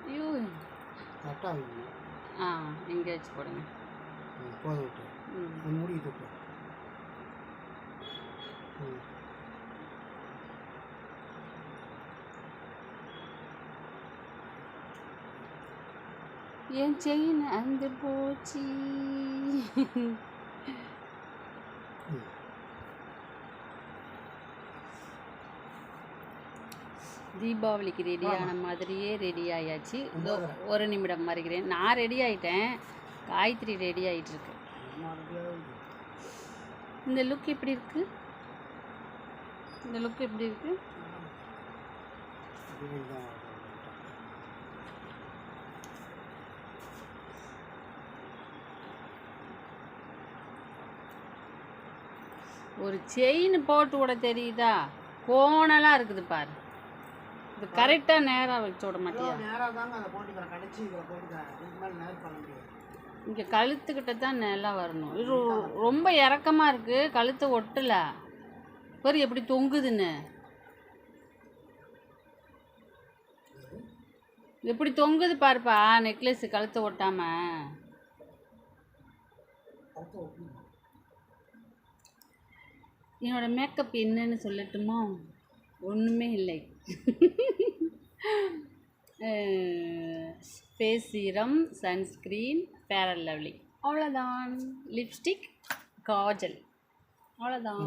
ஐயோ இங்கே வச்சு போடுங்க. போதும் விட்டு மூடிட்டு விட்டு. என் செயின் அந்த போச்சு. தீபாவளிக்கு ரெடியான மாதிரியே ரெடி ஆயாச்சு. ஒரு நிமிடம் வருகிறேன். நான் ரெடி ஆகிட்டேன், காயத்ரி ரெடி ஆகிட்டு இருக்கு. இந்த லுக் எப்படி இருக்கு? இந்த லுக் எப்படி இருக்கு? ஒரு செயின் போட்டு விட தெரியுதா? கோணலாக இருக்குது பாரு. இது கரெக்டாக நேராக வச்சு விட மாட்டியா? இங்கே கழுத்துக்கிட்ட தான் நல்லா வரணும். இது ரொம்ப இறக்கமாக இருக்குது, கழுத்தை ஒட்டலை. பாரு எப்படி தொங்குதுன்னு. எப்படி தொங்குது பாருப்பா நெக்லஸ் கழுத்தை ஒட்டாம. என்னோட மேக்கப் என்னன்னு சொல்லட்டுமா? ஒன்றுமே இல்லை. Face serum, sunscreen, fair and lovely, அவ்வளோதான். லிப்ஸ்டிக், காஜல், அவ்வளோதான்.